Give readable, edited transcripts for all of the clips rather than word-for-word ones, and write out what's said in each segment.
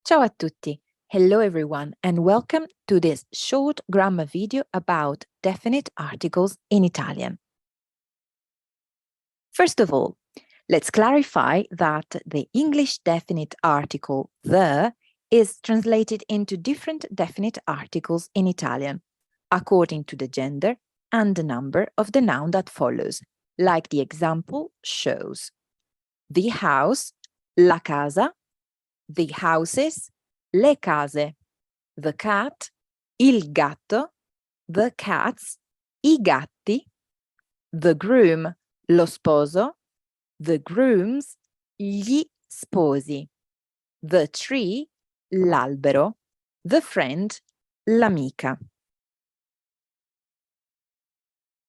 Ciao a tutti. Hello everyone and welcome to this short grammar video about definite articles in Italian. First of all, let's clarify that the English definite article the is translated into different definite articles in Italian according to the gender and the number of the noun that follows, like the example shows. The house, la casa, the houses, le case, the cat, il gatto, the cats, I gatti, the groom, lo sposo, the grooms, gli sposi, the tree, l'albero, the friend, l'amica.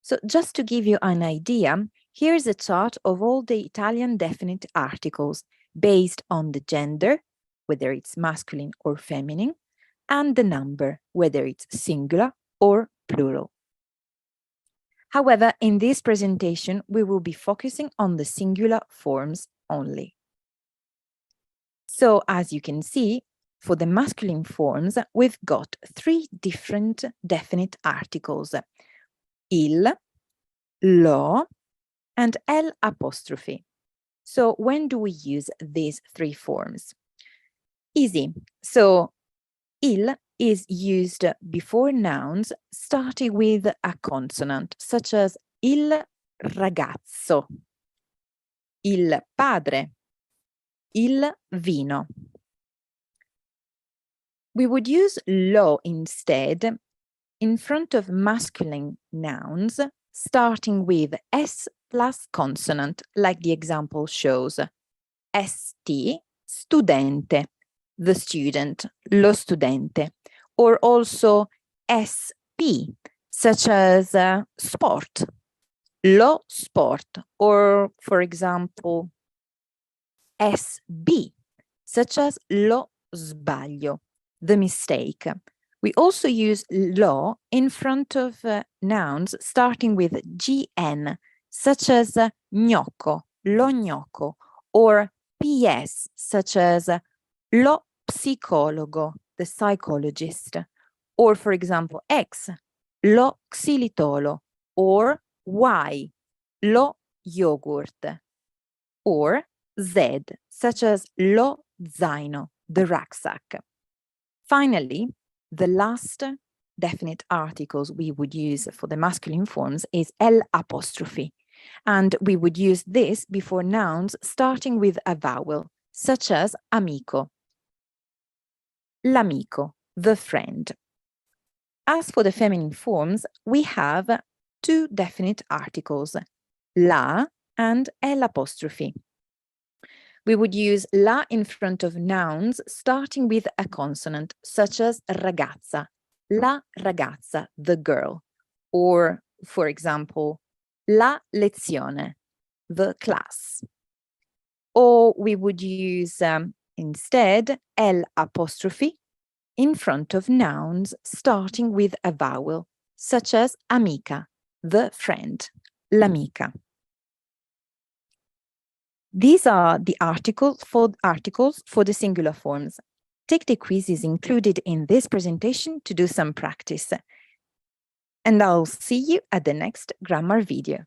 So just to give you an idea, here's a chart of all the Italian definite articles based on the gender, whether it's masculine or feminine, and the number, whether it's singular or plural. However, in this presentation, we will be focusing on the singular forms only. So as you can see, for the masculine forms, we've got three different definite articles: il, lo, and l'apostrophe. So when do we use these three forms? Easy. So il is used before nouns starting with a consonant, such as il ragazzo, il padre, il vino. We would use lo instead in front of masculine nouns starting with S plus consonant, like the example shows. St, studente, the student, lo studente, or also SP, such as sport, lo sport, or for example, SB, such as lo sbaglio, the mistake. We also use lo in front of nouns starting with GN, such as gnocco, lo gnocco, or PS, such as lo psicologo, the psychologist, or for example, X, lo xilitolo, or Y, lo yogurt, or Z, such as lo zaino, the rucksack. Finally, the last definite articles we would use for the masculine forms is l'apostrophe, and we would use this before nouns starting with a vowel, such as amico, l'amico, the friend. As for the feminine forms, we have two definite articles, la and l'apostrophe. We would use la in front of nouns starting with a consonant, such as ragazza, la ragazza, the girl, or, for example, la lezione, the class. Or we would use instead l'apostrophe in front of nouns starting with a vowel, such as amica, the friend, l'amica. These are the articles for the singular forms. Take the quizzes included in this presentation to do some practice. And I'll see you at the next grammar video.